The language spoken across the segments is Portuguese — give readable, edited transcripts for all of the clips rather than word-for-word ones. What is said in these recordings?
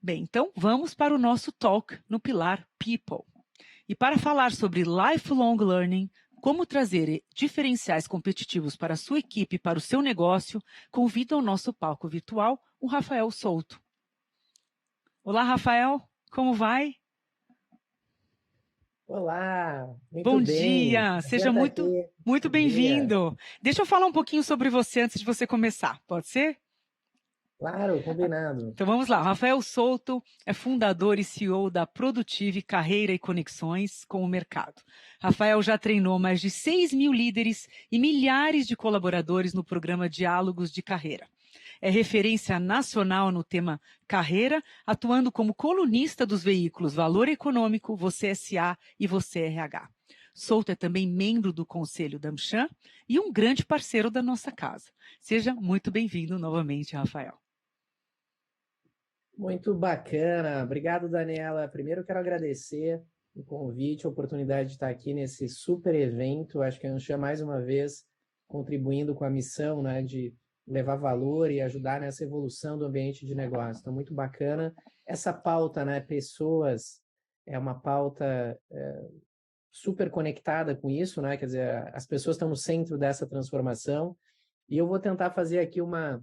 Bem, então vamos para o nosso talk no pilar People. E para falar sobre lifelong learning, como trazer diferenciais competitivos para a sua equipe e para o seu negócio, convido ao nosso palco virtual o Rafael Souto. Olá, Rafael, como vai? Olá, muito Bom bem. dia, seja muito Bom dia. bem-vindo. Deixa eu falar um pouquinho sobre você antes de você começar, pode ser? Claro, combinado. Então vamos lá, Rafael Souto é fundador e CEO da Produtive Carreira e Conexões com o Mercado. Rafael já treinou mais de 6.000 líderes e milhares de colaboradores no programa Diálogos de Carreira. É referência nacional no tema carreira, atuando como colunista dos veículos Valor Econômico, Você SA e Você RH. Souto é também membro do Conselho da AmCham e um grande parceiro da nossa casa. Seja muito bem-vindo novamente, Rafael. Muito bacana. Obrigado, Daniela. Primeiro, eu quero agradecer o convite, a oportunidade de estar aqui nesse super evento. Acho que a AmCham, mais uma vez, contribuindo com a missão, né, de levar valor e ajudar nessa evolução do ambiente de negócio. Então, muito bacana. Essa pauta, né, pessoas, é uma pauta super conectada com isso, né? Quer dizer, as pessoas estão no centro dessa transformação. E eu vou tentar fazer aqui uma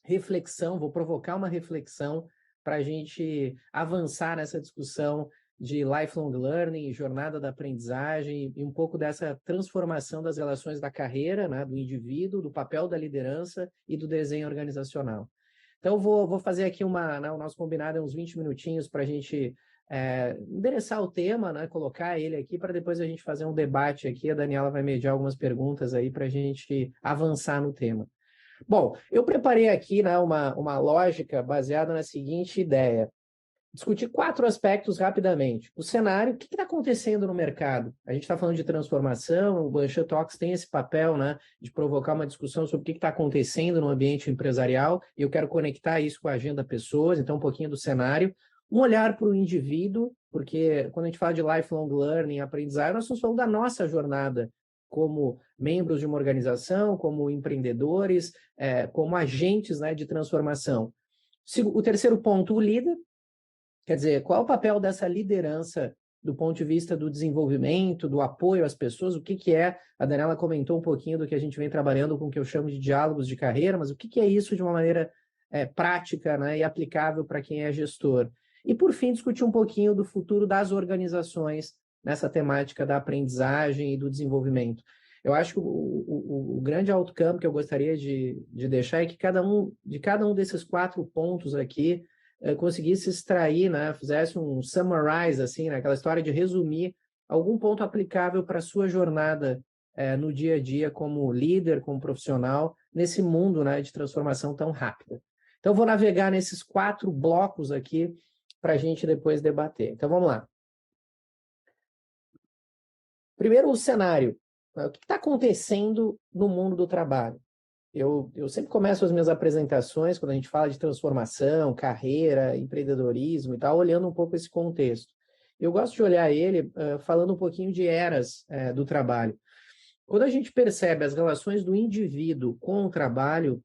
reflexão, vou provocar uma reflexão para a gente avançar nessa discussão de lifelong learning, jornada da aprendizagem e um pouco dessa transformação das relações da carreira, né, do indivíduo, do papel da liderança e do desenho organizacional. Então, vou fazer aqui o nosso combinado é uns 20 minutinhos para a gente endereçar o tema, né, colocar ele aqui para depois a gente fazer um debate aqui. A Daniela vai mediar algumas perguntas aí para a gente avançar no tema. Bom, eu preparei aqui, né, uma lógica baseada na seguinte ideia. Discutir 4 aspectos rapidamente. O cenário, o que está acontecendo no mercado? A gente está falando de transformação, o Blanchard Talks tem esse papel, né, de provocar uma discussão sobre o que está acontecendo no ambiente empresarial, e eu quero conectar isso com a agenda pessoas, então um pouquinho do cenário. Um olhar para o indivíduo, porque quando a gente fala de lifelong learning, aprendizagem, nós estamos falando da nossa jornada como membros de uma organização, como empreendedores, como agentes, né, de transformação. O terceiro ponto, o líder. Quer dizer, qual é o papel dessa liderança do ponto de vista do desenvolvimento, do apoio às pessoas? O que é? A Daniela comentou um pouquinho do que a gente vem trabalhando com o que eu chamo de diálogos de carreira, mas o que é isso de uma maneira prática, né, e aplicável para quem é gestor? E, por fim, discutir um pouquinho do futuro das organizações nessa temática da aprendizagem e do desenvolvimento. Eu acho que o grande outcome que eu gostaria de deixar é que de cada um desses 4 pontos aqui conseguisse extrair, né, fizesse um summarize, assim, né, aquela história de resumir algum ponto aplicável para a sua jornada no dia a dia como líder, como profissional, nesse mundo, né, de transformação tão rápida. Então, vou navegar nesses 4 blocos aqui para a gente depois debater. Então, vamos lá. Primeiro, o cenário. O que está acontecendo no mundo do trabalho? Eu sempre começo as minhas apresentações, quando a gente fala de transformação, carreira, empreendedorismo e tal, olhando um pouco esse contexto. Eu gosto de olhar ele falando um pouquinho de eras do trabalho. Quando a gente percebe as relações do indivíduo com o trabalho,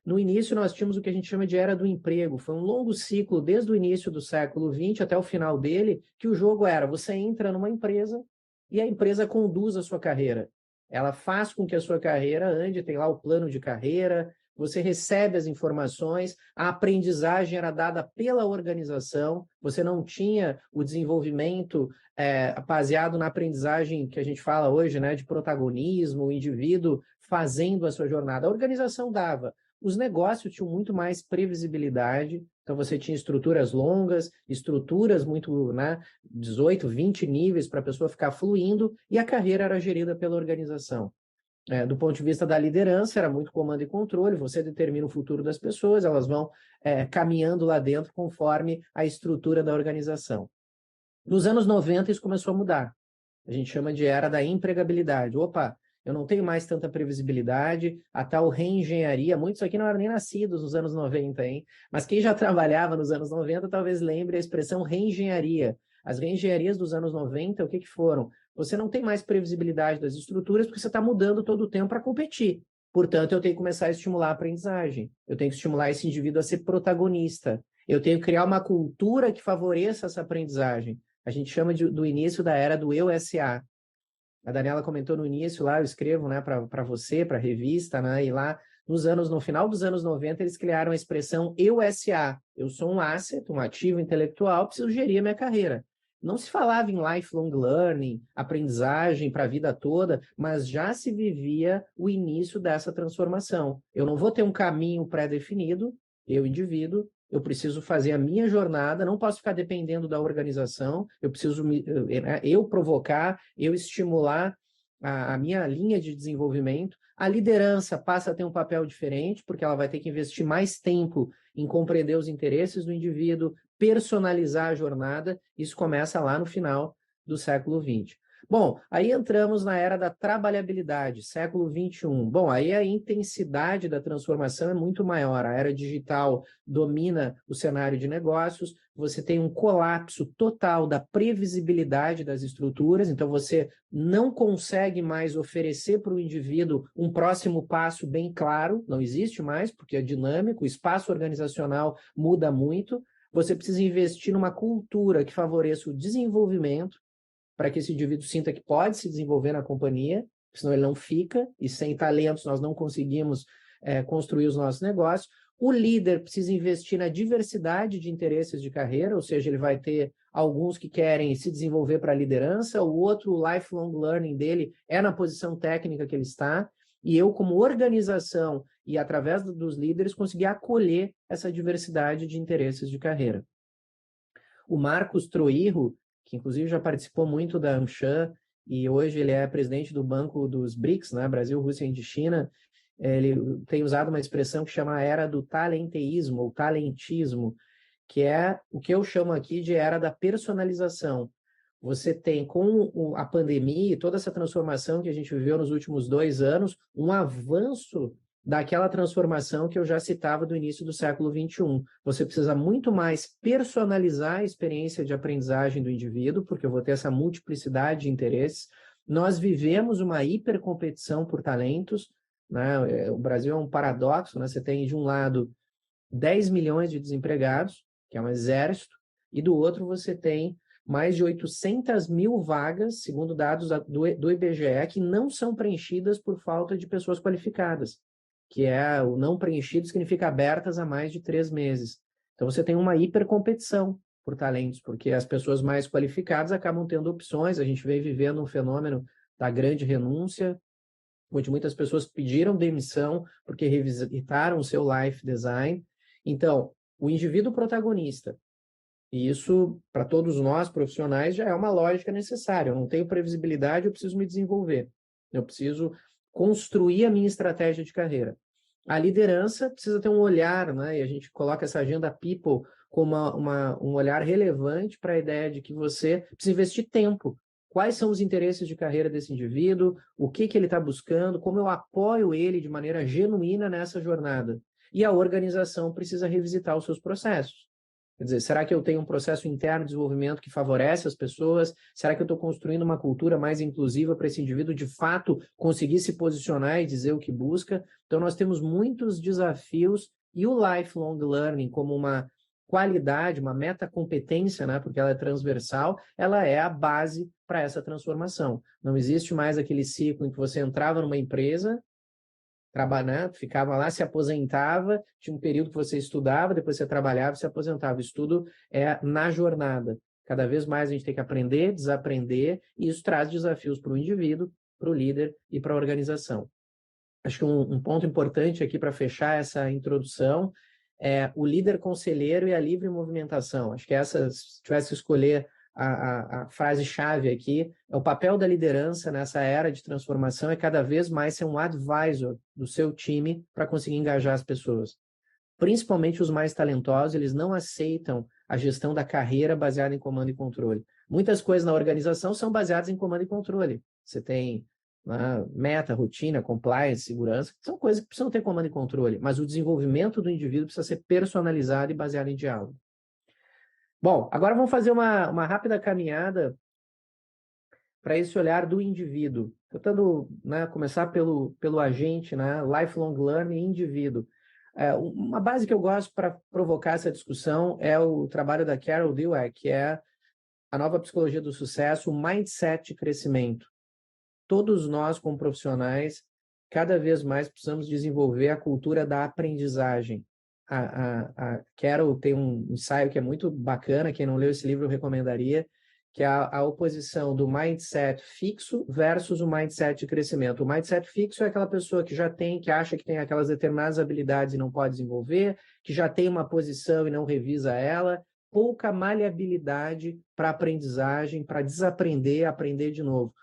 no início nós tínhamos o que a gente chama de era do emprego. Foi um longo ciclo, desde o início do século XX até o final dele, que o jogo era, você entra numa empresa e a empresa conduz a sua carreira. Ela faz com que a sua carreira ande, tem lá o plano de carreira, você recebe as informações, a aprendizagem era dada pela organização, você não tinha o desenvolvimento baseado na aprendizagem que a gente fala hoje, né, de protagonismo, o indivíduo fazendo a sua jornada. A organização dava. Os negócios tinham muito mais previsibilidade, então você tinha estruturas longas, estruturas muito, né, 18, 20 níveis para a pessoa ficar fluindo, e a carreira era gerida pela organização. Do ponto de vista da liderança, era muito comando e controle, você determina o futuro das pessoas, elas vão caminhando lá dentro conforme a estrutura da organização. Nos anos 90, isso começou a mudar. A gente chama de era da empregabilidade. Opa, eu não tenho mais tanta previsibilidade, a tal reengenharia, muitos aqui não eram nem nascidos nos anos 90, hein? Mas quem já trabalhava nos anos 90 talvez lembre a expressão reengenharia. As reengenharias dos anos 90, o que foram? Você não tem mais previsibilidade das estruturas porque você está mudando todo o tempo para competir. Portanto, eu tenho que começar a estimular a aprendizagem. Eu tenho que estimular esse indivíduo a ser protagonista. Eu tenho que criar uma cultura que favoreça essa aprendizagem. A gente chama do início da era do Eu SA. A Daniela comentou no início lá, eu escrevo, né, para você, para a revista, né, e lá no final dos anos 90, eles criaram a expressão Eu SA. Eu sou um asset, um ativo intelectual, preciso gerir a minha carreira. Não se falava em lifelong learning, aprendizagem para a vida toda, mas já se vivia o início dessa transformação. Eu não vou ter um caminho pré-definido, eu, indivíduo, eu preciso fazer a minha jornada, não posso ficar dependendo da organização, eu preciso eu provocar, eu estimular a minha linha de desenvolvimento. A liderança passa a ter um papel diferente, porque ela vai ter que investir mais tempo em compreender os interesses do indivíduo, personalizar a jornada. Isso começa lá no final do século XX. Bom, aí entramos na era da trabalhabilidade, século XXI. Bom, aí a intensidade da transformação é muito maior. A era digital domina o cenário de negócios, você tem um colapso total da previsibilidade das estruturas, então você não consegue mais oferecer para o indivíduo um próximo passo bem claro, não existe mais, porque é dinâmico, o espaço organizacional muda muito. Você precisa investir numa cultura que favoreça o desenvolvimento, para que esse indivíduo sinta que pode se desenvolver na companhia, senão ele não fica, e sem talentos nós não conseguimos construir os nossos negócios. O líder precisa investir na diversidade de interesses de carreira, ou seja, ele vai ter alguns que querem se desenvolver para a liderança, o outro, o lifelong learning dele é na posição técnica que ele está, e eu, como organização e através dos líderes, conseguir acolher essa diversidade de interesses de carreira. O Marcos Troirro, que inclusive já participou muito da AmCham, e hoje ele é presidente do Banco dos BRICS, né, Brasil, Rússia, Índia e China, ele tem usado uma expressão que chama a era do talenteísmo, ou talentismo, que é o que eu chamo aqui de era da personalização. Você tem, com a pandemia e toda essa transformação que a gente viveu nos últimos 2 anos, um avanço daquela transformação que eu já citava do início do século XXI. Você precisa muito mais personalizar a experiência de aprendizagem do indivíduo, porque eu vou ter essa multiplicidade de interesses. Nós vivemos uma hipercompetição por talentos, né? O Brasil é um paradoxo, né? Você tem, de um lado, 10 milhões de desempregados, que é um exército, e do outro você tem mais de 800 mil vagas, segundo dados do IBGE, que não são preenchidas por falta de pessoas qualificadas, que é o não preenchido significa abertas há mais de 3 meses. Então você tem uma hipercompetição por talentos, porque as pessoas mais qualificadas acabam tendo opções. A gente vem vivendo um fenômeno da grande renúncia, onde muitas pessoas pediram demissão porque revisitaram o seu life design. Então, o indivíduo protagonista, e isso, para todos nós profissionais, já é uma lógica necessária. Eu não tenho previsibilidade, eu preciso me desenvolver. Eu preciso construir a minha estratégia de carreira. A liderança precisa ter um olhar, né? E a gente coloca essa agenda people como um olhar relevante para a ideia de que você precisa investir tempo. Quais são os interesses de carreira desse indivíduo? O que ele está buscando? Como eu apoio ele de maneira genuína nessa jornada? E a organização precisa revisitar os seus processos. Quer dizer, será que eu tenho um processo interno de desenvolvimento que favorece as pessoas? Será que eu estou construindo uma cultura mais inclusiva para esse indivíduo de fato conseguir se posicionar e dizer o que busca? Então, nós temos muitos desafios e o lifelong learning como uma qualidade, uma metacompetência, né, porque ela é transversal, ela é a base para essa transformação. Não existe mais aquele ciclo em que você entrava numa empresa, trabalhando, ficava lá, se aposentava, tinha um período que você estudava, depois você trabalhava e se aposentava. O estudo é na jornada. Cada vez mais a gente tem que aprender, desaprender, e isso traz desafios para o indivíduo, para o líder e para a organização. Acho que um ponto importante aqui para fechar essa introdução é o líder conselheiro e a livre movimentação. Acho que essa, se tivesse que escolher a frase-chave aqui, é o papel da liderança nessa era de transformação é cada vez mais ser um advisor do seu time para conseguir engajar as pessoas. Principalmente os mais talentosos, eles não aceitam a gestão da carreira baseada em comando e controle. Muitas coisas na organização são baseadas em comando e controle. Você tem meta, rotina, compliance, segurança, são coisas que precisam ter comando e controle, mas o desenvolvimento do indivíduo precisa ser personalizado e baseado em diálogo. Bom, agora vamos fazer uma rápida caminhada para esse olhar do indivíduo. Tentando começar pelo agente, lifelong learning indivíduo. Uma base que eu gosto para provocar essa discussão é o trabalho da Carol Dweck, que é a nova psicologia do sucesso, o mindset de crescimento. Todos nós, como profissionais, cada vez mais precisamos desenvolver a cultura da aprendizagem. A Carol tem um ensaio que é muito bacana, quem não leu esse livro eu recomendaria, que é a oposição do mindset fixo versus o mindset de crescimento. O mindset fixo é aquela pessoa que já tem, que acha que tem aquelas determinadas habilidades e não pode desenvolver, que já tem uma posição e não revisa ela, pouca maleabilidade para aprendizagem, para desaprender, aprender de novo.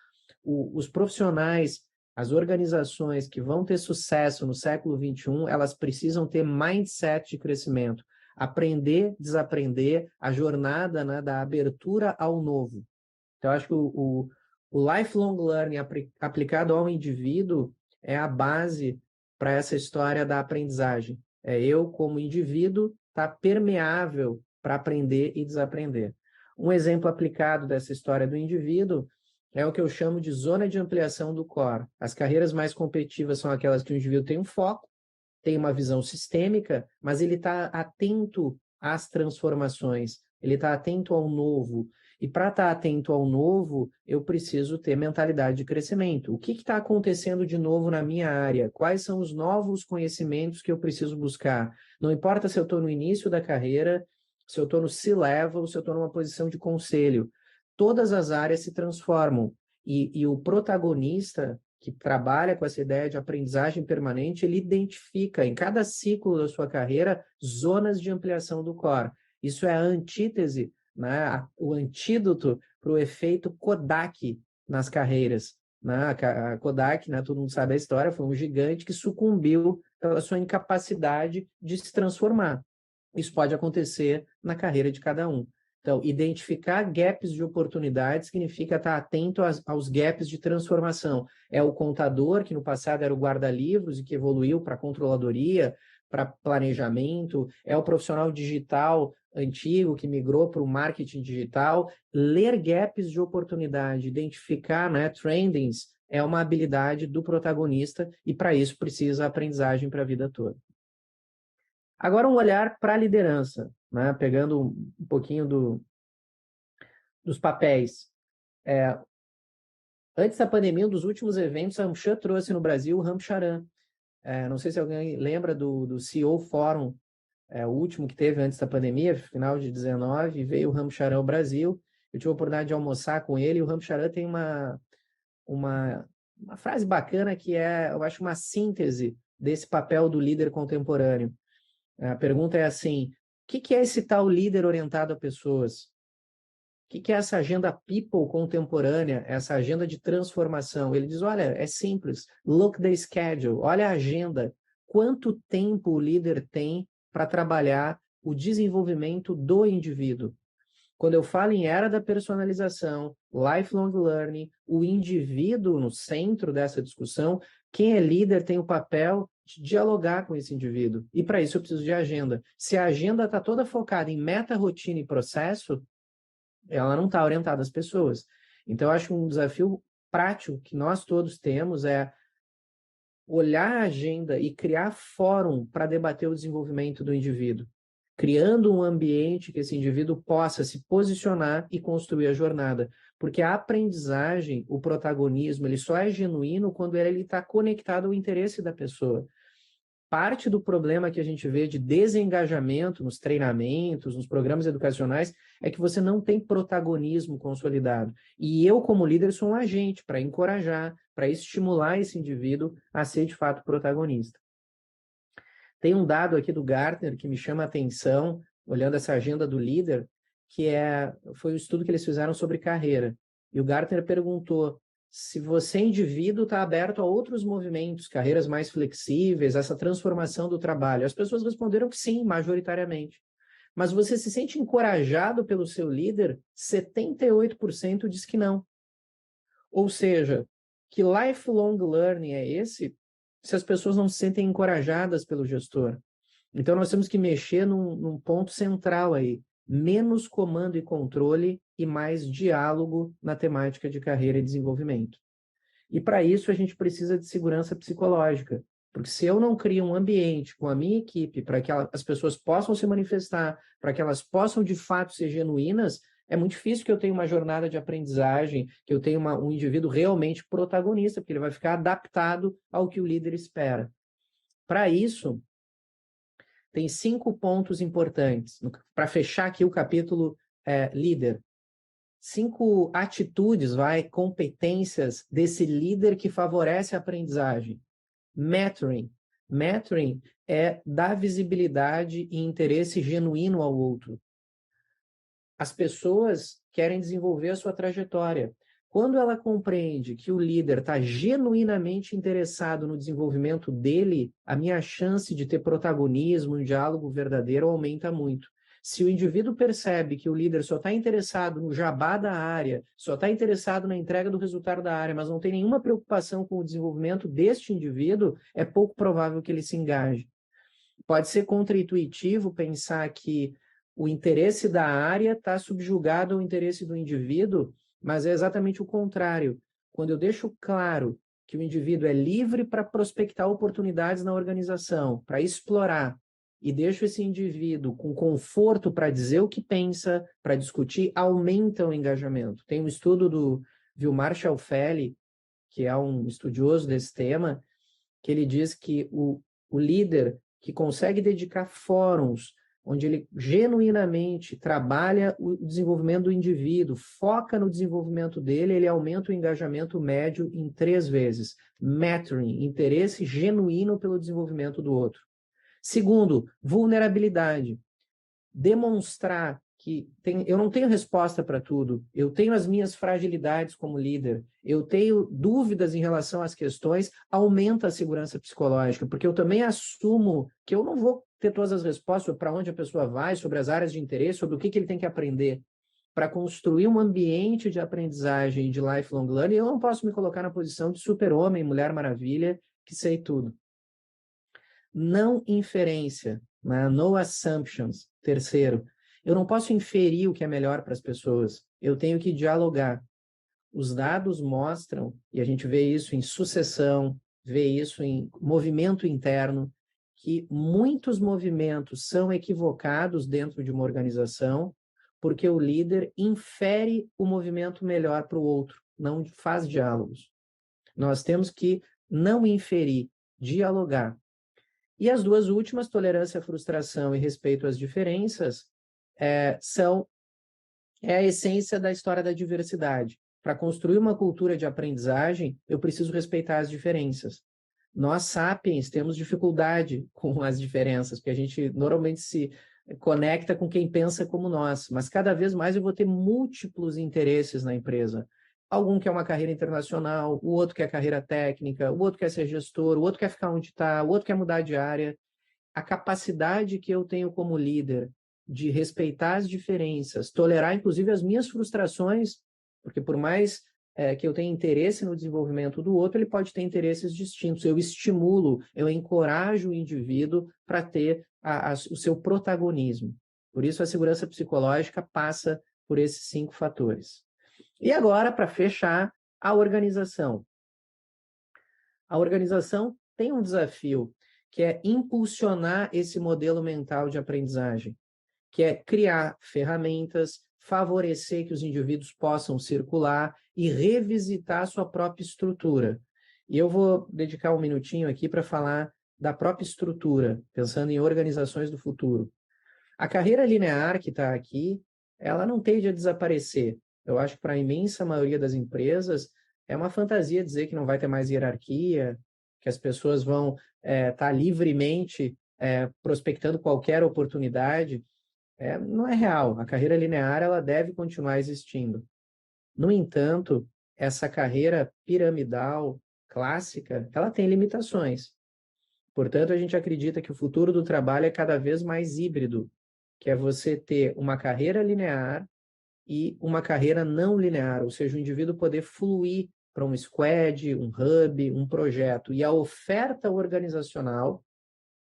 Os profissionais, as organizações que vão ter sucesso no século XXI, elas precisam ter mindset de crescimento. Aprender, desaprender, a jornada, né, da abertura ao novo. Então, acho que o lifelong learning aplicado ao indivíduo é a base para essa história da aprendizagem. Eu, como indivíduo, estar permeável para aprender e desaprender. Um exemplo aplicado dessa história do indivíduo é o que eu chamo de zona de ampliação do core. As carreiras mais competitivas são aquelas que o indivíduo tem um foco, tem uma visão sistêmica, mas ele está atento às transformações, ele está atento ao novo. E para estar atento ao novo, eu preciso ter mentalidade de crescimento. O que está acontecendo de novo na minha área? Quais são os novos conhecimentos que eu preciso buscar? Não importa se eu estou no início da carreira, se eu estou no C-level, se eu estou numa posição de conselho. Todas as áreas se transformam. E o protagonista que trabalha com essa ideia de aprendizagem permanente, ele identifica em cada ciclo da sua carreira zonas de ampliação do core. Isso é a antítese, né? O antídoto para o efeito Kodak nas carreiras. Né? A Kodak, né? Todo mundo sabe a história, foi um gigante que sucumbiu pela sua incapacidade de se transformar. Isso pode acontecer na carreira de cada um. Então, identificar gaps de oportunidade significa estar atento aos gaps de transformação. É o contador, que no passado era o guarda-livros e que evoluiu para controladoria, para planejamento. É o profissional digital antigo que migrou para o marketing digital. Ler gaps de oportunidade, identificar, né, trendings, é uma habilidade do protagonista e, para isso, precisa aprendizagem para a vida toda. Agora, um olhar para a liderança, né? Pegando um pouquinho dos papéis. Antes da pandemia, um dos últimos eventos, a Amcham trouxe no Brasil o Ramcharan. Não sei se alguém lembra do CEO Fórum, o último que teve antes da pandemia, final de 19, veio o Ramcharan ao Brasil. Eu tive a oportunidade de almoçar com ele, e o Ramcharan tem uma frase bacana que eu acho, uma síntese desse papel do líder contemporâneo. A pergunta é assim: o que é esse tal líder orientado a pessoas? O que é essa agenda people contemporânea, essa agenda de transformação? Ele diz, olha, é simples, look the schedule, olha a agenda. Quanto tempo o líder tem para trabalhar o desenvolvimento do indivíduo? Quando eu falo em era da personalização, lifelong learning, o indivíduo no centro dessa discussão, quem é líder tem o papel de dialogar com esse indivíduo. E para isso eu preciso de agenda. Se a agenda está toda focada em meta, rotina e processo, ela não está orientada às pessoas. Então, eu acho que um desafio prático que nós todos temos é olhar a agenda e criar fórum para debater o desenvolvimento do indivíduo, criando um ambiente que esse indivíduo possa se posicionar e construir a jornada. Porque a aprendizagem, o protagonismo, ele só é genuíno quando ele está conectado ao interesse da pessoa. Parte do problema que a gente vê de desengajamento nos treinamentos, nos programas educacionais, é que você não tem protagonismo consolidado. E eu, como líder, sou um agente para encorajar, para estimular esse indivíduo a ser, de fato, protagonista. Tem um dado aqui do Gartner que me chama a atenção, olhando essa agenda do líder, que foi um estudo que eles fizeram sobre carreira. E o Gartner perguntou se você, indivíduo, está aberto a outros movimentos, carreiras mais flexíveis, essa transformação do trabalho. As pessoas responderam que sim, majoritariamente. Mas você se sente encorajado pelo seu líder? 78% diz que não. Ou seja, que lifelong learning é esse se as pessoas não se sentem encorajadas pelo gestor? Então, nós temos que mexer num ponto central aí. Menos comando e controle e mais diálogo na temática de carreira e desenvolvimento. E para isso a gente precisa de segurança psicológica. Porque se eu não crio um ambiente com a minha equipe para que as pessoas possam se manifestar, para que elas possam de fato ser genuínas, é muito difícil que eu tenha uma jornada de aprendizagem, que eu tenha um indivíduo realmente protagonista, porque ele vai ficar adaptado ao que o líder espera. Para isso, tem 5 pontos importantes. Para fechar aqui o capítulo líder. 5 atitudes, competências desse líder que favorece a aprendizagem. Mentoring. Mentoring é dar visibilidade e interesse genuíno ao outro. As pessoas querem desenvolver a sua trajetória. Quando ela compreende que o líder está genuinamente interessado no desenvolvimento dele, a minha chance de ter protagonismo, um diálogo verdadeiro aumenta muito. Se o indivíduo percebe que o líder só está interessado no jabá da área, só está interessado na entrega do resultado da área, mas não tem nenhuma preocupação com o desenvolvimento deste indivíduo, é pouco provável que ele se engaje. Pode ser contraintuitivo pensar que o interesse da área está subjugado ao interesse do indivíduo, mas é exatamente o contrário. Quando eu deixo claro que o indivíduo é livre para prospectar oportunidades na organização, para explorar, e deixo esse indivíduo com conforto para dizer o que pensa, para discutir, aumenta o engajamento. Tem um estudo do Vilmar Schelfelli, que é um estudioso desse tema, que ele diz que o líder que consegue dedicar fóruns onde ele genuinamente trabalha o desenvolvimento do indivíduo, foca no desenvolvimento dele, ele aumenta o engajamento médio em 3 vezes. Mentoring, interesse genuíno pelo desenvolvimento do outro. Segundo, vulnerabilidade. Demonstrar que eu não tenho resposta para tudo, eu tenho as minhas fragilidades como líder, eu tenho dúvidas em relação às questões, aumenta a segurança psicológica, porque eu também assumo que eu não vou ter todas as respostas sobre para onde a pessoa vai, sobre as áreas de interesse, sobre o que ele tem que aprender. Para construir um ambiente de aprendizagem de lifelong learning, eu não posso me colocar na posição de super-homem, mulher maravilha, que sei tudo. Não inferência, né? No assumptions. Terceiro, eu não posso inferir o que é melhor para as pessoas. Eu tenho que dialogar. Os dados mostram, e a gente vê isso em sucessão, vê isso em movimento interno, que muitos movimentos são equivocados dentro de uma organização porque o líder infere o movimento melhor para o outro, não faz diálogos. Nós temos que não inferir, dialogar. E as 2 últimas, tolerância à frustração e respeito às diferenças, é a essência da história da diversidade. Para construir uma cultura de aprendizagem, eu preciso respeitar as diferenças. Nós, sapiens, temos dificuldade com as diferenças, porque a gente normalmente se conecta com quem pensa como nós, mas cada vez mais eu vou ter múltiplos interesses na empresa. Algum quer uma carreira internacional, o outro quer carreira técnica, o outro quer ser gestor, o outro quer ficar onde está, o outro quer mudar de área. A capacidade que eu tenho como líder de respeitar as diferenças, tolerar inclusive as minhas frustrações, porque por mais que eu tenha interesse no desenvolvimento do outro, ele pode ter interesses distintos. Eu estimulo, eu encorajo o indivíduo para ter o seu protagonismo. Por isso, a segurança psicológica passa por esses 5 fatores. E agora, para fechar, a organização. A organização tem um desafio, que é impulsionar esse modelo mental de aprendizagem, que é criar ferramentas, favorecer que os indivíduos possam circular e revisitar a sua própria estrutura. E eu vou dedicar um minutinho aqui para falar da própria estrutura, pensando em organizações do futuro. A carreira linear que está aqui, ela não tende a desaparecer. Eu acho que para a imensa maioria das empresas é uma fantasia dizer que não vai ter mais hierarquia, que as pessoas vão estar livremente prospectando qualquer oportunidade. Não é real. A carreira linear ela deve continuar existindo. No entanto, essa carreira piramidal clássica, ela tem limitações. Portanto, a gente acredita que o futuro do trabalho é cada vez mais híbrido, que é você ter uma carreira linear e uma carreira não linear, ou seja, o indivíduo poder fluir para um squad, um hub, um projeto. E a oferta organizacional,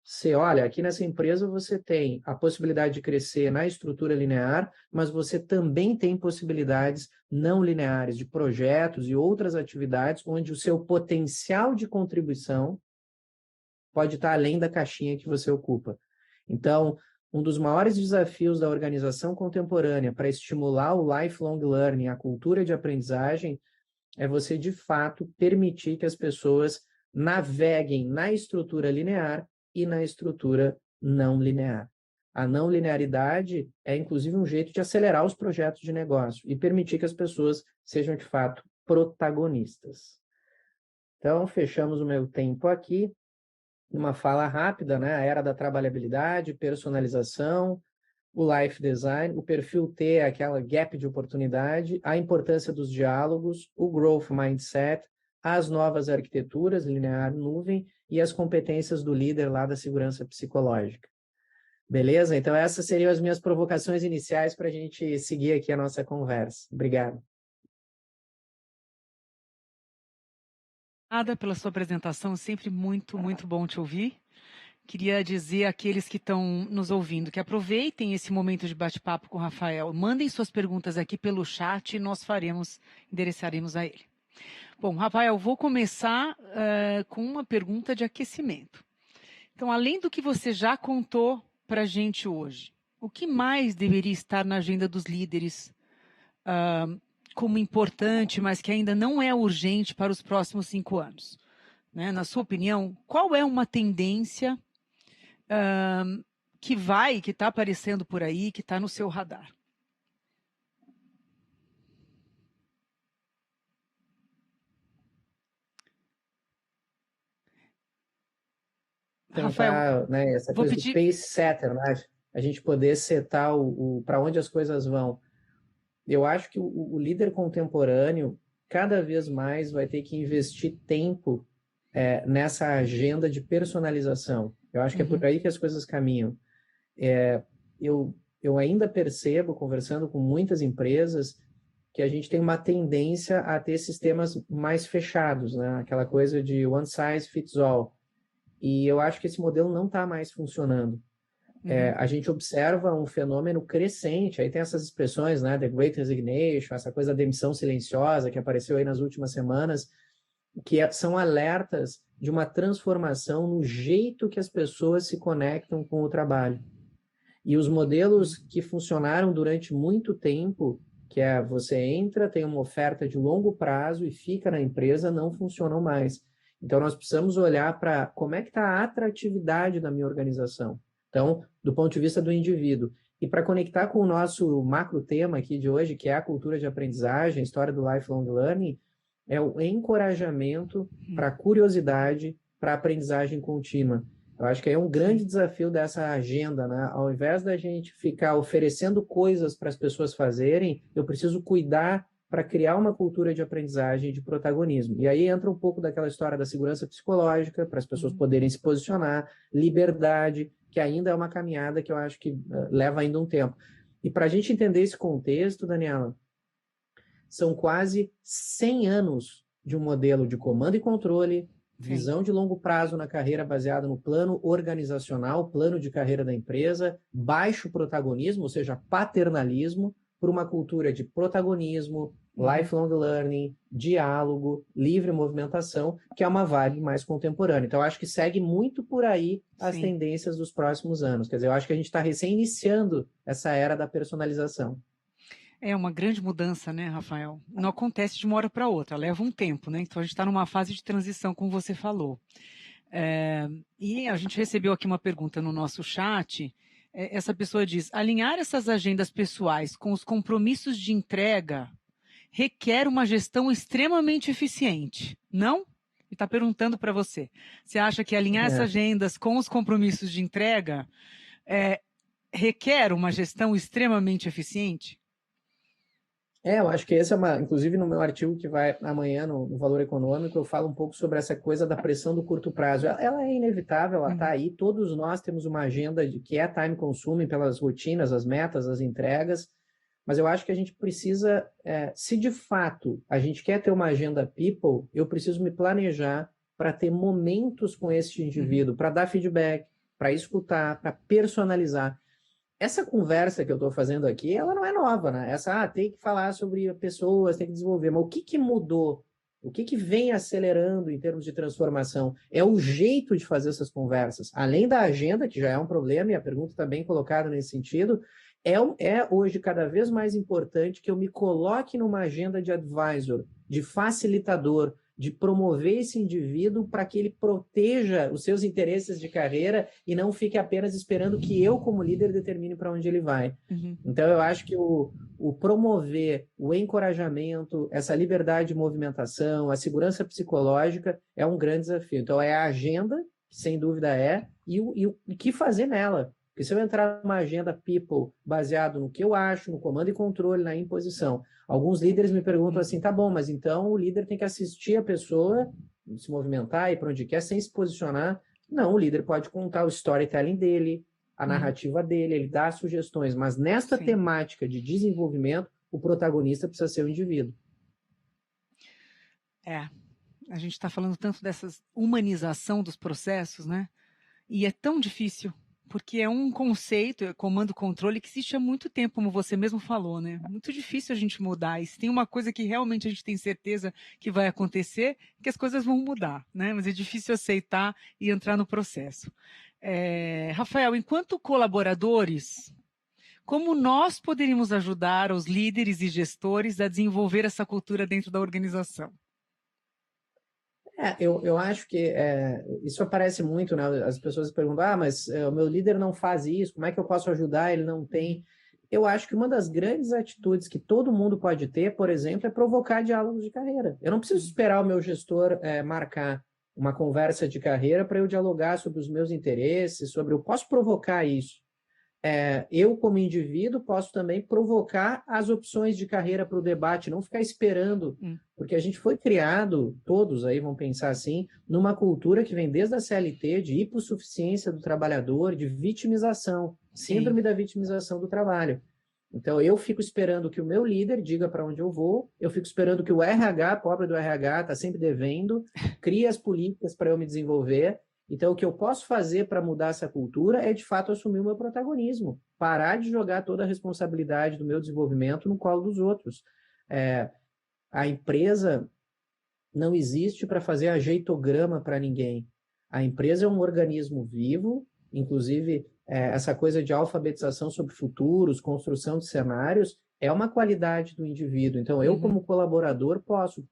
você olha, aqui nessa empresa você tem a possibilidade de crescer na estrutura linear, mas você também tem possibilidades não lineares de projetos e outras atividades onde o seu potencial de contribuição pode estar além da caixinha que você ocupa. Então, um dos maiores desafios da organização contemporânea para estimular o lifelong learning, a cultura de aprendizagem, é você, de fato, permitir que as pessoas naveguem na estrutura linear e na estrutura não linear. A não linearidade é, inclusive, um jeito de acelerar os projetos de negócio e permitir que as pessoas sejam, de fato, protagonistas. Então, fechamos o meu tempo aqui. Uma fala rápida, né? A era da trabalhabilidade, personalização, o life design, o perfil T é aquela gap de oportunidade, a importância dos diálogos, o growth mindset, as novas arquiteturas, linear, nuvem, e as competências do líder lá da segurança psicológica. Beleza? Então essas seriam as minhas provocações iniciais para a gente seguir aqui a nossa conversa. Obrigado. Obrigada pela sua apresentação, sempre muito, muito bom te ouvir. Queria dizer àqueles que estão nos ouvindo que aproveitem esse momento de bate-papo com o Rafael. Mandem suas perguntas aqui pelo chat e nós endereçaremos a ele. Bom, Rafael, vou começar com uma pergunta de aquecimento. Então, além do que você já contou para a gente hoje, o que mais deveria estar na agenda dos líderes como importante, mas que ainda não é urgente para os próximos 5 anos? Né? Na sua opinião, qual é uma tendência que está aparecendo por aí, que está no seu radar? Tentar, né, essa coisa do pace setter, né? A gente poder setar para onde as coisas vão. Eu acho que o líder contemporâneo cada vez mais vai ter que investir tempo nessa agenda de personalização. Eu acho que é por aí que as coisas caminham. Eu ainda percebo, conversando com muitas empresas, que a gente tem uma tendência a ter sistemas mais fechados, né? Aquela coisa de one size fits all. E eu acho que esse modelo não está mais funcionando. A gente observa um fenômeno crescente, aí tem essas expressões, né, the Great Resignation, essa coisa da demissão silenciosa que apareceu aí nas últimas semanas, que são alertas de uma transformação no jeito que as pessoas se conectam com o trabalho. E os modelos que funcionaram durante muito tempo, que é você entra, tem uma oferta de longo prazo e fica na empresa, não funcionam mais. Então, nós precisamos olhar para como é que está a atratividade da minha organização. Então, do ponto de vista do indivíduo. E para conectar com o nosso macro tema aqui de hoje, que é a cultura de aprendizagem, a história do lifelong learning, é o encorajamento para a curiosidade, para a aprendizagem contínua. Eu acho que é um grande desafio dessa agenda, né? Ao invés da gente ficar oferecendo coisas para as pessoas fazerem, eu preciso cuidar para criar uma cultura de aprendizagem e de protagonismo. E aí entra um pouco daquela história da segurança psicológica, para as pessoas poderem se posicionar, liberdade, que ainda é uma caminhada que eu acho que leva ainda um tempo. E para a gente entender esse contexto, Daniela, são quase 100 anos de um modelo de comando e controle, visão de longo prazo na carreira baseada no plano organizacional, plano de carreira da empresa, baixo protagonismo, ou seja, paternalismo, por uma cultura de protagonismo, lifelong learning, diálogo, livre movimentação, que é uma vibe mais contemporânea. Então, eu acho que segue muito por aí as tendências dos próximos anos. Quer dizer, eu acho que a gente está recém-iniciando essa era da personalização. É uma grande mudança, né, Rafael? Não acontece de uma hora para outra, leva um tempo, né? Então a gente está numa fase de transição, como você falou. E a gente recebeu aqui uma pergunta no nosso chat. Essa pessoa diz: alinhar essas agendas pessoais com os compromissos de entrega requer uma gestão extremamente eficiente, não? E está perguntando para você. Você acha que alinhar essas agendas com os compromissos de entrega requer uma gestão extremamente eficiente? Eu acho que esse é inclusive no meu artigo que vai amanhã no Valor Econômico, eu falo um pouco sobre essa coisa da pressão do curto prazo. Ela é inevitável, ela está aí, todos nós temos uma agenda que é time consuming pelas rotinas, as metas, as entregas, mas eu acho que a gente precisa, se de fato a gente quer ter uma agenda people, eu preciso me planejar para ter momentos com esse indivíduo, para dar feedback, para escutar, para personalizar. Essa conversa que eu estou fazendo aqui, ela não é nova, né? Tem que falar sobre pessoas, tem que desenvolver. Mas o que mudou O que vem acelerando em termos de transformação? É o jeito de fazer essas conversas. Além da agenda, que já é um problema, e a pergunta está bem colocada nesse sentido, é hoje cada vez mais importante que eu me coloque numa agenda de advisor, de facilitador, de promover esse indivíduo para que ele proteja os seus interesses de carreira e não fique apenas esperando que eu, como líder, determine para onde ele vai. Uhum. Então, eu acho que o promover, o encorajamento, essa liberdade de movimentação, a segurança psicológica é um grande desafio. Então, é a agenda, que sem dúvida é, e o que fazer nela. Porque se eu entrar numa agenda people baseado no que eu acho, no comando e controle, na imposição, alguns líderes me perguntam assim, tá bom, mas então o líder tem que assistir a pessoa se movimentar e para onde quer sem se posicionar. Não, o líder pode contar o storytelling dele, a narrativa dele, ele dá sugestões, mas nesta temática de desenvolvimento, o protagonista precisa ser o indivíduo. A gente está falando tanto dessa humanização dos processos, né? E é tão difícil, porque é um conceito, é comando-controle, que existe há muito tempo, como você mesmo falou, né? Muito difícil a gente mudar. E se tem uma coisa que realmente a gente tem certeza que vai acontecer, que as coisas vão mudar, né? Mas é difícil aceitar e entrar no processo. Rafael, enquanto colaboradores, como nós poderíamos ajudar os líderes e gestores a desenvolver essa cultura dentro da organização? Eu acho que isso aparece muito, né? As pessoas perguntam, mas o meu líder não faz isso, como é que eu posso ajudar? Ele não tem. Eu acho que uma das grandes atitudes que todo mundo pode ter, por exemplo, é provocar diálogos de carreira. Eu não preciso esperar o meu gestor marcar uma conversa de carreira para eu dialogar sobre os meus interesses, eu posso provocar isso. Eu, como indivíduo, posso também provocar as opções de carreira para o debate, não ficar esperando, porque a gente foi criado, todos aí vão pensar assim, numa cultura que vem desde a CLT, de hipossuficiência do trabalhador, de vitimização, síndrome da vitimização do trabalho. Então, eu fico esperando que o meu líder diga para onde eu vou, eu fico esperando que o RH, pobre do RH, está sempre devendo, crie as políticas para eu me desenvolver. Então, o que eu posso fazer para mudar essa cultura é, de fato, assumir o meu protagonismo, parar de jogar toda a responsabilidade do meu desenvolvimento no colo dos outros. A empresa não existe para fazer ajeitograma para ninguém. A empresa é um organismo vivo, inclusive essa coisa de alfabetização sobre futuros, construção de cenários, é uma qualidade do indivíduo. Então, eu, como colaborador, posso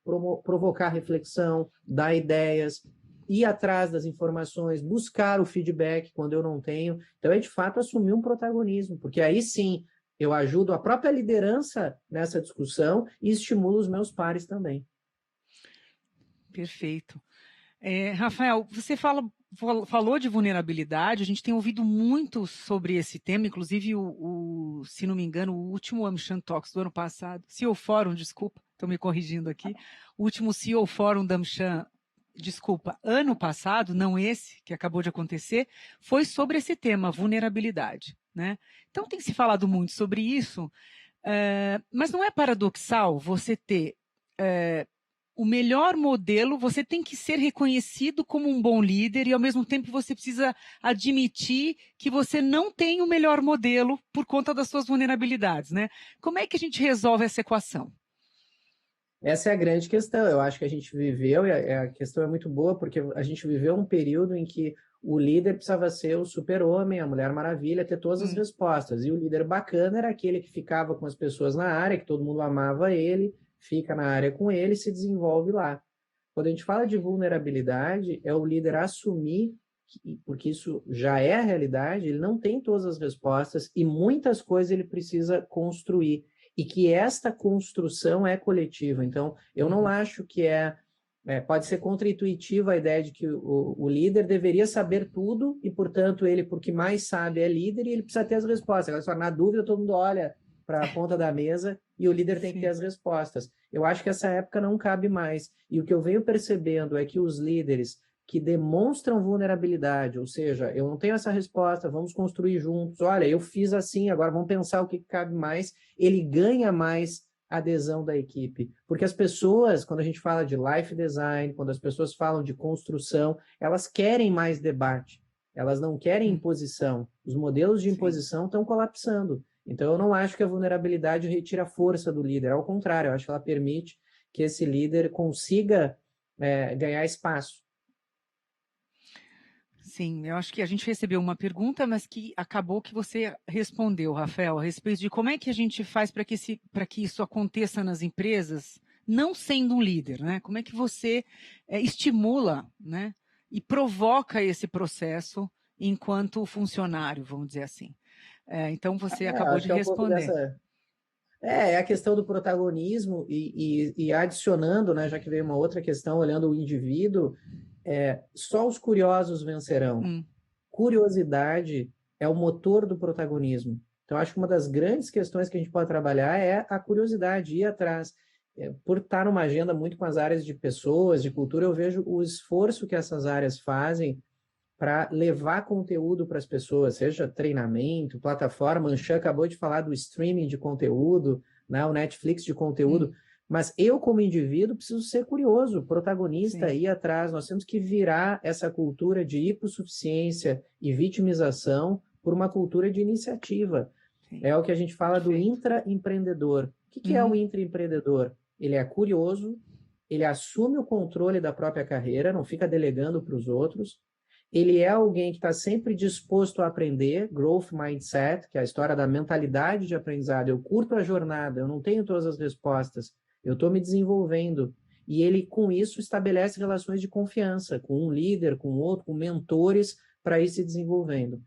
provocar reflexão, dar ideias, ir atrás das informações, buscar o feedback quando eu não tenho. Então, é de fato assumir um protagonismo, porque aí sim eu ajudo a própria liderança nessa discussão e estimulo os meus pares também. Perfeito. Rafael, você falou de vulnerabilidade, a gente tem ouvido muito sobre esse tema, inclusive se não me engano, o último AmCham Talks do ano passado, CEO Forum, desculpa, estou me corrigindo aqui, o último CEO Forum da AmCham, desculpa, ano passado, não esse, que acabou de acontecer, foi sobre esse tema, vulnerabilidade, né? Então tem se falado muito sobre isso, mas não é paradoxal você ter o melhor modelo, você tem que ser reconhecido como um bom líder e, ao mesmo tempo, você precisa admitir que você não tem o melhor modelo por conta das suas vulnerabilidades, né? Como é que a gente resolve essa equação? Essa é a grande questão. Eu acho que a gente viveu, e a questão é muito boa, porque a gente viveu um período em que o líder precisava ser o super-homem, a Mulher Maravilha, ter todas as respostas. E o líder bacana era aquele que ficava com as pessoas na área, que todo mundo amava ele, fica na área com ele e se desenvolve lá. Quando a gente fala de vulnerabilidade, é o líder assumir, porque isso já é a realidade, ele não tem todas as respostas e muitas coisas ele precisa construir. E que esta construção é coletiva. Então, eu não acho que pode ser contra-intuitiva a ideia de que o líder deveria saber tudo e, portanto, ele, porque mais sabe, é líder e ele precisa ter as respostas. Agora, só na dúvida, todo mundo olha para a ponta da mesa e o líder tem que ter as respostas. Eu acho que essa época não cabe mais. E o que eu venho percebendo é que os líderes que demonstram vulnerabilidade, ou seja, eu não tenho essa resposta, vamos construir juntos, olha, eu fiz assim, agora vamos pensar o que cabe mais, ele ganha mais adesão da equipe. Porque as pessoas, quando a gente fala de life design, quando as pessoas falam de construção, elas querem mais debate, elas não querem imposição. Os modelos de imposição estão colapsando. Então, eu não acho que a vulnerabilidade retira a força do líder, ao contrário, eu acho que ela permite que esse líder consiga ganhar espaço. Sim, eu acho que a gente recebeu uma pergunta, mas que acabou que você respondeu, Rafael, a respeito de como é que a gente faz para que isso aconteça nas empresas, não sendo um líder, né? Como é que você estimula, né, e provoca esse processo enquanto funcionário, vamos dizer assim. Então, você acabou Acho de que é um pouco responder. dessa. É a questão do protagonismo e adicionando, né, já que veio uma outra questão, olhando o indivíduo, só os curiosos vencerão. Curiosidade é o motor do protagonismo. Então, acho que uma das grandes questões que a gente pode trabalhar é a curiosidade, ir atrás. Por estar numa agenda muito com as áreas de pessoas, de cultura, eu vejo o esforço que essas áreas fazem para levar conteúdo para as pessoas, seja treinamento, plataforma. Anshan acabou de falar do streaming de conteúdo, né, o Netflix de conteúdo, mas eu, como indivíduo, preciso ser curioso, protagonista, ir atrás. Nós temos que virar essa cultura de hipossuficiência e vitimização por uma cultura de iniciativa. É o que a gente fala do intraempreendedor. O que é o intraempreendedor? Ele é curioso, ele assume o controle da própria carreira, não fica delegando para os outros. Ele é alguém que está sempre disposto a aprender, growth mindset, que é a história da mentalidade de aprendizado. Eu curto a jornada, eu não tenho todas as respostas, eu estou me desenvolvendo. E ele, com isso, estabelece relações de confiança com um líder, com outro, com mentores, para ir se desenvolvendo.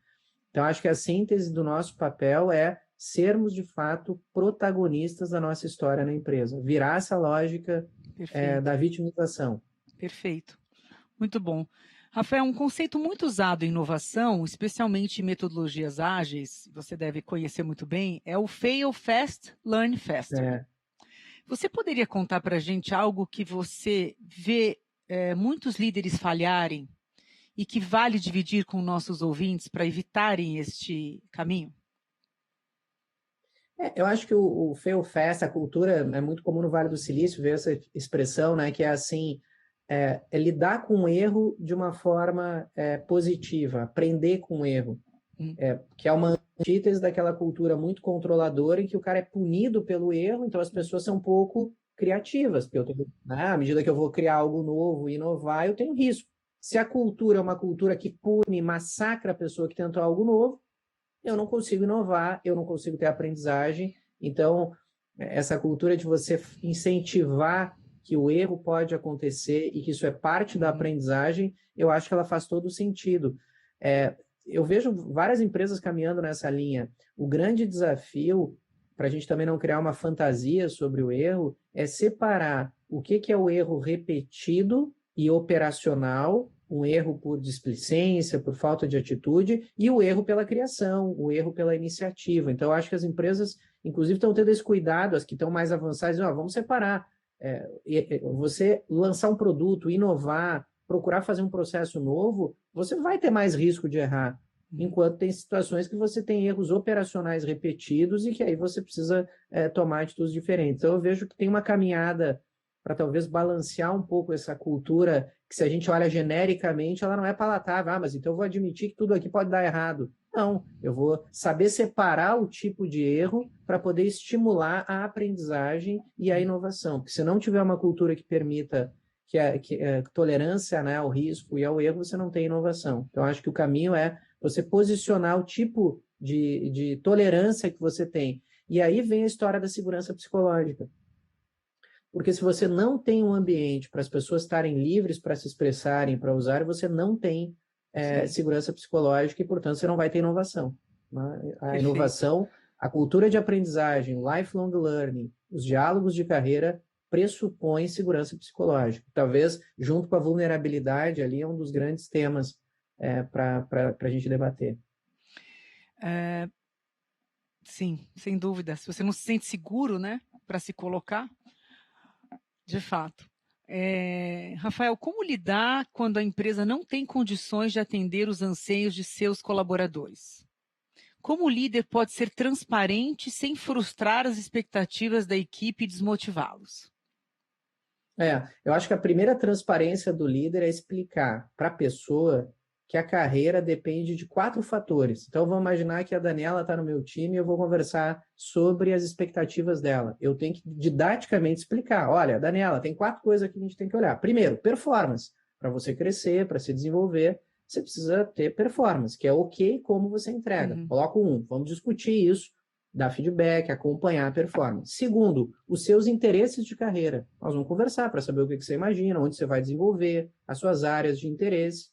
Então, acho que a síntese do nosso papel é sermos, de fato, protagonistas da nossa história na empresa. Virar essa lógica da vitimização. Perfeito. Muito bom. Rafael, um conceito muito usado em inovação, especialmente em metodologias ágeis, você deve conhecer muito bem, é o Fail Fast, Learn Faster. Você poderia contar para a gente algo que você vê muitos líderes falharem e que vale dividir com nossos ouvintes para evitarem este caminho? Eu acho que o fail fast, a cultura é muito comum no Vale do Silício, ver essa expressão, né, que é assim, lidar com o erro de uma forma positiva, aprender com o erro, que é uma antítese daquela cultura muito controladora em que o cara é punido pelo erro, então as pessoas são um pouco criativas, porque à medida que eu vou criar algo novo, inovar, eu tenho risco. Se a cultura é uma cultura que pune, massacra a pessoa que tentou algo novo, eu não consigo inovar, eu não consigo ter aprendizagem. Então, essa cultura de você incentivar que o erro pode acontecer e que isso é parte da aprendizagem, eu acho que ela faz todo sentido. Eu vejo várias empresas caminhando nessa linha. O grande desafio, para a gente também não criar uma fantasia sobre o erro, é separar o que é o erro repetido e operacional, um erro por displicência, por falta de atitude, e o erro pela criação, o erro pela iniciativa. Então, eu acho que as empresas, inclusive, estão tendo esse cuidado, as que estão mais avançadas, vamos separar. Você lançar um produto, inovar, procurar fazer um processo novo, você vai ter mais risco de errar. Enquanto tem situações que você tem erros operacionais repetidos e que aí você precisa tomar atitudes diferentes. Então, eu vejo que tem uma caminhada para talvez balancear um pouco essa cultura que, se a gente olha genericamente, ela não é palatável. Mas então eu vou admitir que tudo aqui pode dar errado. Não, eu vou saber separar o tipo de erro para poder estimular a aprendizagem e a inovação. Porque se não tiver uma cultura que permita tolerância, né, ao risco e ao erro, você não tem inovação. Então, acho que o caminho é você posicionar o tipo de tolerância que você tem. E aí vem a história da segurança psicológica. Porque se você não tem um ambiente para as pessoas estarem livres para se expressarem, para usar, você não tem segurança psicológica e, portanto, você não vai ter inovação. Né? A inovação, a cultura de aprendizagem, o lifelong learning, os diálogos de carreira pressupõem segurança psicológica. Talvez, junto com a vulnerabilidade, ali é um dos grandes temas para a gente debater. Sim, sem dúvida. Se você não se sente seguro, né, para se colocar, de fato. Rafael, como lidar quando a empresa não tem condições de atender os anseios de seus colaboradores? Como o líder pode ser transparente sem frustrar as expectativas da equipe e desmotivá-los? Eu acho que a primeira transparência do líder é explicar para a pessoa que a carreira depende de 4 fatores. Então, vamos imaginar que a Daniela está no meu time e eu vou conversar sobre as expectativas dela. Eu tenho que didaticamente explicar. Olha, Daniela, tem 4 coisas que a gente tem que olhar. Primeiro, performance. Para você crescer, para se desenvolver, você precisa ter performance, que é ok como você entrega. Coloco 1. Vamos discutir isso, dar feedback, acompanhar a performance. Segundo, os seus interesses de carreira. Nós vamos conversar para saber o que você imagina, onde você vai desenvolver, as suas áreas de interesse.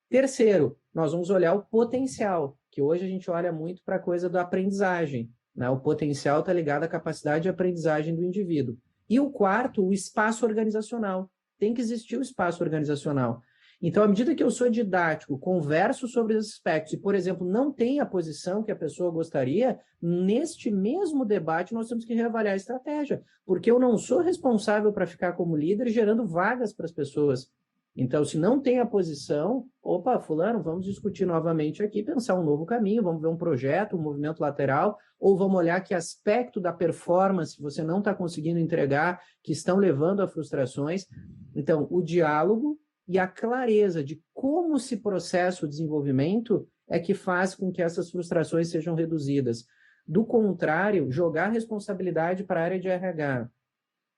Terceiro, nós vamos olhar o potencial, que hoje a gente olha muito para a coisa da aprendizagem, né? O potencial está ligado à capacidade de aprendizagem do indivíduo. E o quarto, o espaço organizacional. Tem que existir o espaço organizacional. Então, à medida que eu sou didático, converso sobre os aspectos e, por exemplo, não tem a posição que a pessoa gostaria, neste mesmo debate nós temos que reavaliar a estratégia, porque eu não sou responsável para ficar como líder gerando vagas para as pessoas. Então, se não tem a posição, opa, fulano, vamos discutir novamente aqui, pensar um novo caminho, vamos ver um projeto, um movimento lateral, ou vamos olhar que aspecto da performance você não está conseguindo entregar, que estão levando a frustrações. Então, o diálogo e a clareza de como se processa o desenvolvimento é que faz com que essas frustrações sejam reduzidas. Do contrário, jogar responsabilidade para a área de RH,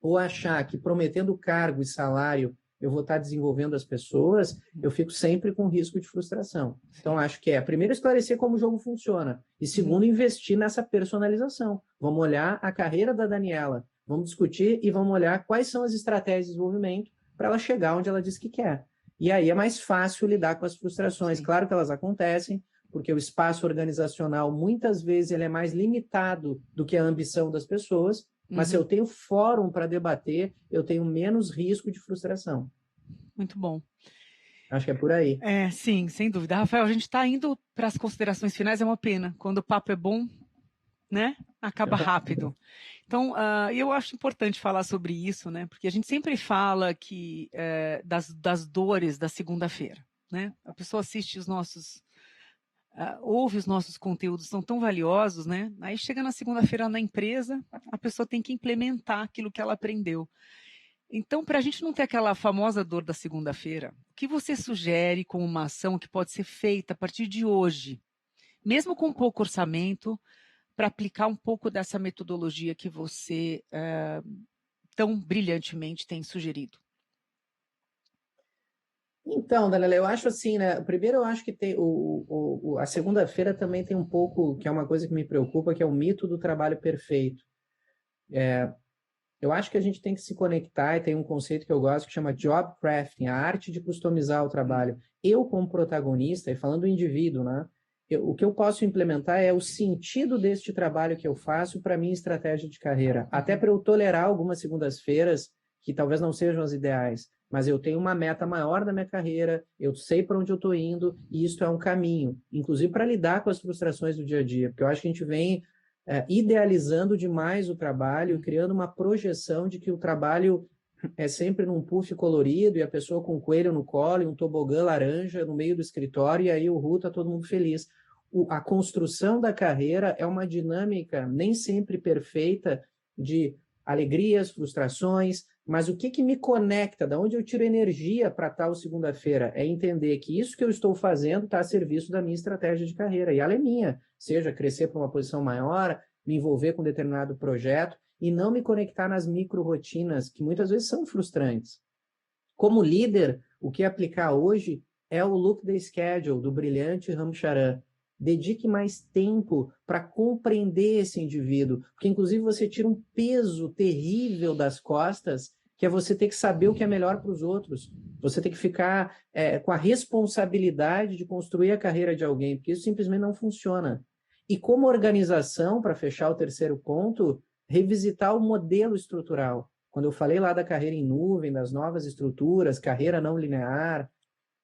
ou achar que prometendo cargo e salário eu vou estar desenvolvendo as pessoas, eu fico sempre com risco de frustração. Então, acho que primeiro, esclarecer como o jogo funciona. E segundo, investir nessa personalização. Vamos olhar a carreira da Daniela, vamos discutir e vamos olhar quais são as estratégias de desenvolvimento para ela chegar onde ela diz que quer. E aí é mais fácil lidar com as frustrações. Sim. Claro que elas acontecem, porque o espaço organizacional, muitas vezes, ele é mais limitado do que a ambição das pessoas, mas se eu tenho fórum para debater, eu tenho menos risco de frustração. Muito bom. Acho que é por aí. Sim, sem dúvida. Rafael, a gente está indo para as considerações finais, é uma pena. Quando o papo é bom, né? Acaba rápido. Então, eu acho importante falar sobre isso, né? Porque a gente sempre fala que das dores da segunda-feira, né? A pessoa assiste os nossos... ouve os nossos conteúdos, são tão valiosos, né? Aí chega na segunda-feira na empresa, a pessoa tem que implementar aquilo que ela aprendeu. Então, para a gente não ter aquela famosa dor da segunda-feira, o que você sugere como uma ação que pode ser feita a partir de hoje, mesmo com pouco orçamento, para aplicar um pouco dessa metodologia que você tão brilhantemente tem sugerido? Então, Daniela, eu acho assim, né? Primeiro, eu acho que tem a segunda-feira também tem um pouco, que é uma coisa que me preocupa, que é o mito do trabalho perfeito. Eu acho que a gente tem que se conectar, e tem um conceito que eu gosto que chama job crafting, a arte de customizar o trabalho. Eu, como protagonista, e falando do indivíduo, né? O que eu posso implementar é o sentido deste trabalho que eu faço para a minha estratégia de carreira. Até para eu tolerar algumas segundas-feiras que talvez não sejam as ideais, mas eu tenho uma meta maior da minha carreira, eu sei para onde eu estou indo, e isso é um caminho, inclusive para lidar com as frustrações do dia a dia, porque eu acho que a gente vem idealizando demais o trabalho, criando uma projeção de que o trabalho é sempre num puff colorido e a pessoa com um coelho no colo e um tobogã laranja no meio do escritório e aí o RU tá todo mundo feliz. A construção da carreira é uma dinâmica nem sempre perfeita de alegrias, frustrações, mas o que me conecta, da onde eu tiro energia para tal segunda-feira, é entender que isso que eu estou fazendo está a serviço da minha estratégia de carreira, e ela é minha, seja crescer para uma posição maior, me envolver com determinado projeto, e não me conectar nas micro-rotinas, que muitas vezes são frustrantes. Como líder, o que aplicar hoje é o Look the Schedule, do brilhante Ramcharan. Dedique mais tempo para compreender esse indivíduo, porque inclusive você tira um peso terrível das costas, que é você ter que saber o que é melhor para os outros. Você tem que ficar com a responsabilidade de construir a carreira de alguém, porque isso simplesmente não funciona. E como organização, para fechar o terceiro ponto, revisitar o modelo estrutural. Quando eu falei lá da carreira em nuvem, das novas estruturas, carreira não linear,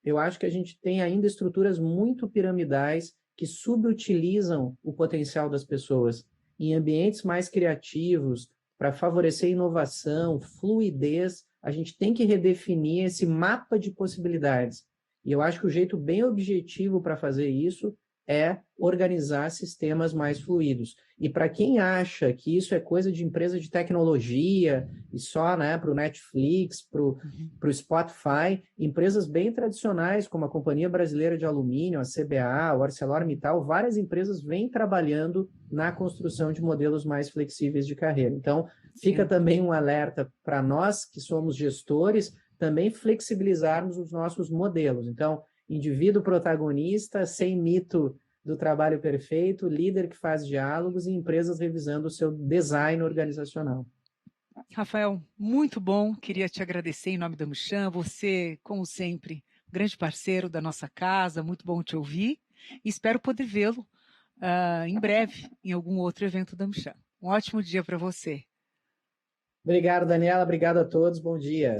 eu acho que a gente tem ainda estruturas muito piramidais que subutilizam o potencial das pessoas. Em ambientes mais criativos, para favorecer inovação, fluidez, a gente tem que redefinir esse mapa de possibilidades. E eu acho que o jeito bem objetivo para fazer isso é organizar sistemas mais fluidos. E para quem acha que isso é coisa de empresa de tecnologia e só, né, para o Netflix, para o Spotify, empresas bem tradicionais, como a Companhia Brasileira de Alumínio, a CBA, o ArcelorMittal, várias empresas vêm trabalhando na construção de modelos mais flexíveis de carreira. Então, fica também um alerta para nós que somos gestores, também flexibilizarmos os nossos modelos. Então, indivíduo protagonista, sem mito do trabalho perfeito, líder que faz diálogos e empresas revisando o seu design organizacional. Rafael, muito bom. Queria te agradecer em nome da Michan. Você, como sempre, grande parceiro da nossa casa. Muito bom te ouvir. E espero poder vê-lo em breve em algum outro evento da Michan. Um ótimo dia para você. Obrigado, Daniela. Obrigado a todos. Bom dia.